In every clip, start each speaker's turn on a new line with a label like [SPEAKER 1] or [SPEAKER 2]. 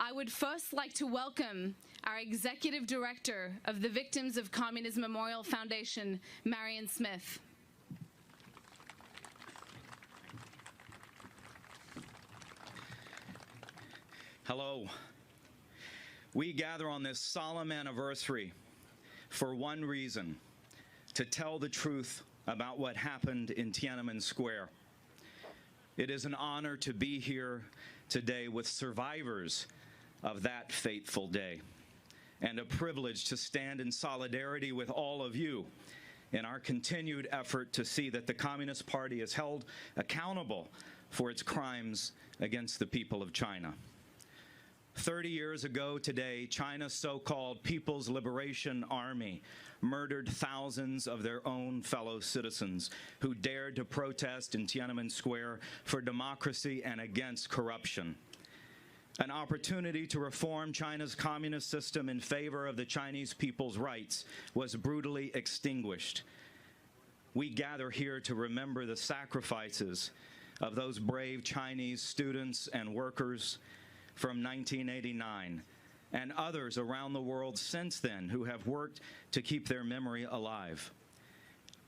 [SPEAKER 1] I would first like to welcome our Executive Director of the Victims of Communism Memorial Foundation, Marion Smith.
[SPEAKER 2] Hello. We gather on this solemn anniversary for one reason: to tell the truth about what happened in Tiananmen Square. It is an honor to be here today with survivors of that fateful day, and a privilege to stand in solidarity with all of you in our continued effort to see that the Communist Party is held accountable for its crimes against the people of China. 30 years ago today, China's so-called People's Liberation Army murdered thousands of their own fellow citizens who dared to protest in Tiananmen Square for democracy and against corruption. An opportunity to reform China's communist system in favor of the Chinese people's rights was brutally extinguished. We gather here to remember the sacrifices of those brave Chinese students and workers from 1989, and others around the world since then who have worked to keep their memory alive.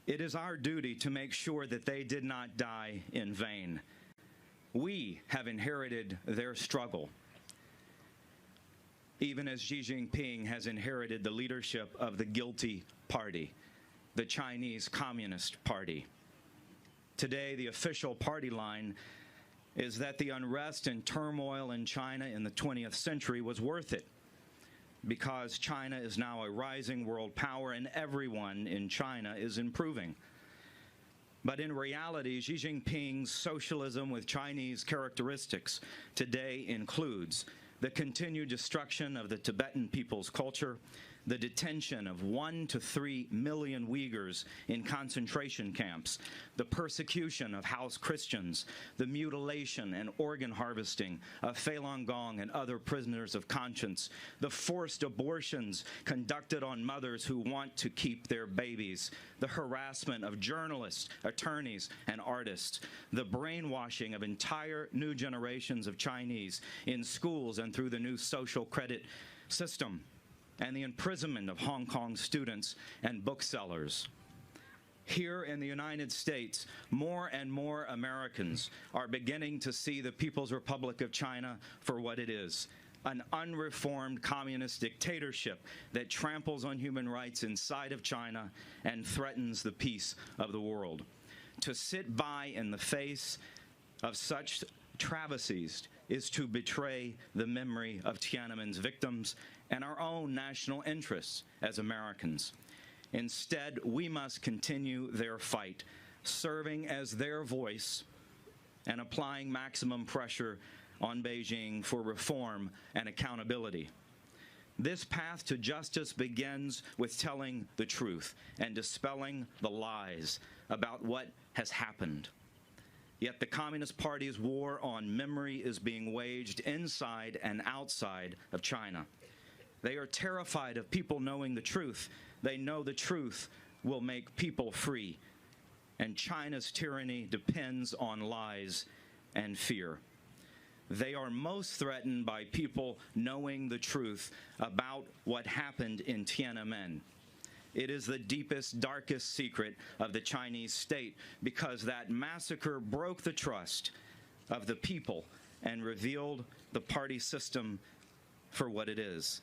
[SPEAKER 2] It is our duty to make sure that they did not die in vain. We have inherited their struggle, even as Xi Jinping has inherited the leadership of the guilty party, the Chinese Communist Party. Today, the official party line is that the unrest and turmoil in China in the 20th century was worth it, because China is now a rising world power and everyone in China is improving. But in reality, Xi Jinping's socialism with Chinese characteristics today includes the continued destruction of the Tibetan people's culture, the detention of 1 to 3 million Uyghurs in concentration camps, the persecution of house Christians, the mutilation and organ harvesting of Falun Gong and other prisoners of conscience, the forced abortions conducted on mothers who want to keep their babies, the harassment of journalists, attorneys, and artists, the brainwashing of entire new generations of Chinese in schools and through the new social credit system, and the imprisonment of Hong Kong students and booksellers. Here in the United States, more and more Americans are beginning to see the People's Republic of China for what it is: an unreformed communist dictatorship that tramples on human rights inside of China and threatens the peace of the world. To sit by in the face of such travesties is to betray the memory of Tiananmen's victims and our own national interests as Americans. Instead, we must continue their fight, serving as their voice and applying maximum pressure on Beijing for reform and accountability. This path to justice begins with telling the truth and dispelling the lies about what has happened. Yet the Communist Party's war on memory is being waged inside and outside of China. They are terrified of people knowing the truth. They know the truth will make people free. And China's tyranny depends on lies and fear. They are most threatened by people knowing the truth about what happened in Tiananmen. It is the deepest, darkest secret of the Chinese state, because that massacre broke the trust of the people and revealed the party system for what it is: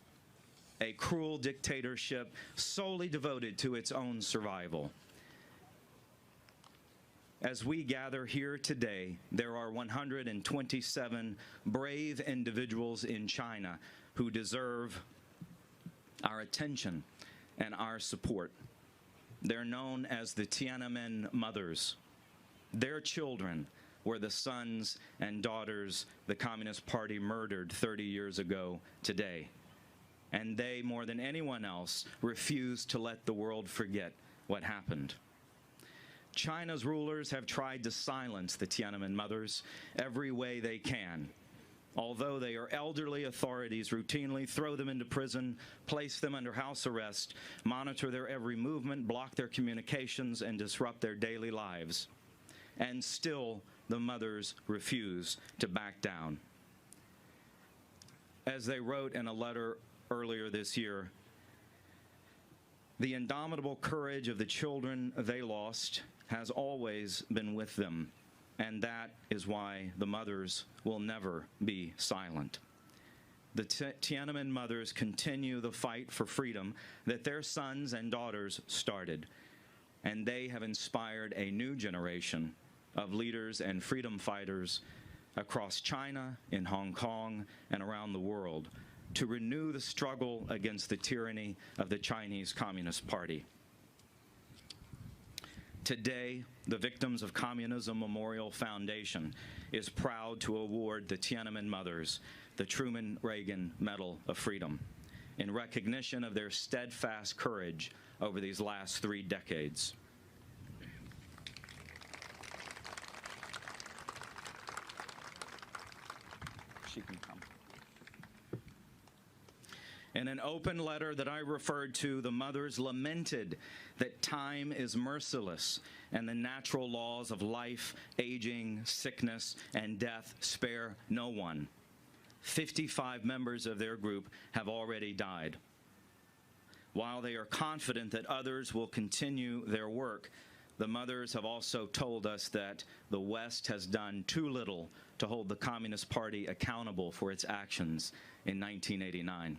[SPEAKER 2] a cruel dictatorship solely devoted to its own survival. As we gather here today, there are 127 brave individuals in China who deserve our attention and our support. They're known as the Tiananmen Mothers. Their children were the sons and daughters the Communist Party murdered 30 years ago today. And they, more than anyone else, refused to let the world forget what happened. China's rulers have tried to silence the Tiananmen Mothers every way they can. Although they are elderly, authorities routinely throw them into prison, place them under house arrest, monitor their every movement, block their communications, and disrupt their daily lives. And still, the mothers refuse to back down. as they wrote in a letter earlier this year, the indomitable courage of the children they lost has always been with them, and that is why the mothers will never be silent. The Tiananmen Mothers continue the fight for freedom that their sons and daughters started, and they have inspired a new generation of leaders and freedom fighters across China, in Hong Kong, and around the world to renew the struggle against the tyranny of the Chinese Communist Party. Today, the Victims of Communism Memorial Foundation is proud to award the Tiananmen Mothers the Truman Reagan Medal of Freedom in recognition of their steadfast courage over these last 3 decades. She can come. In an open letter that I referred to, the mothers lamented that time is merciless and the natural laws of life, aging, sickness, and death spare no one. 55 members of their group have already died. While they are confident that others will continue their work, the mothers have also told us that the West has done too little to hold the Communist Party accountable for its actions in 1989.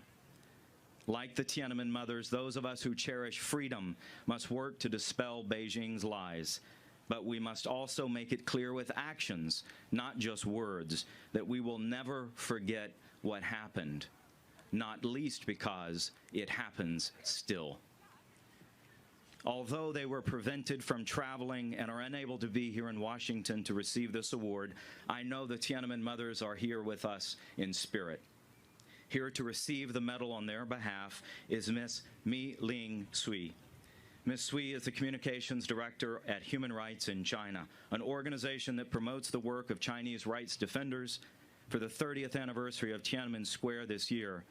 [SPEAKER 2] Like the Tiananmen Mothers, those of us who cherish freedom must work to dispel Beijing's lies. But we must also make it clear with actions, not just words, that we will never forget what happened, not least because it happens still. Although they were prevented from traveling and are unable to be here in Washington to receive this award, I know the Tiananmen Mothers are here with us in spirit. Here to receive the medal on their behalf is Miss Mi Ling Sui. Ms. Sui is the Communications Director at Human Rights in China, an organization that promotes the work of Chinese rights defenders. For the 30th anniversary of Tiananmen Square this year,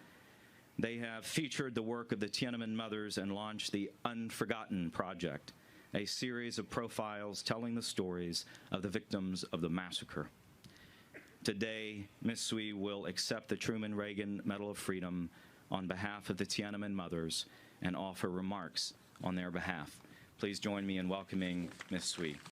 [SPEAKER 2] they have featured the work of the Tiananmen Mothers and launched the Unforgotten Project, a series of profiles telling the stories of the victims of the massacre. Today, Ms. Sui will accept the Truman Reagan Medal of Freedom on behalf of the Tiananmen Mothers and offer remarks on their behalf. Please join me in welcoming Ms. Sui.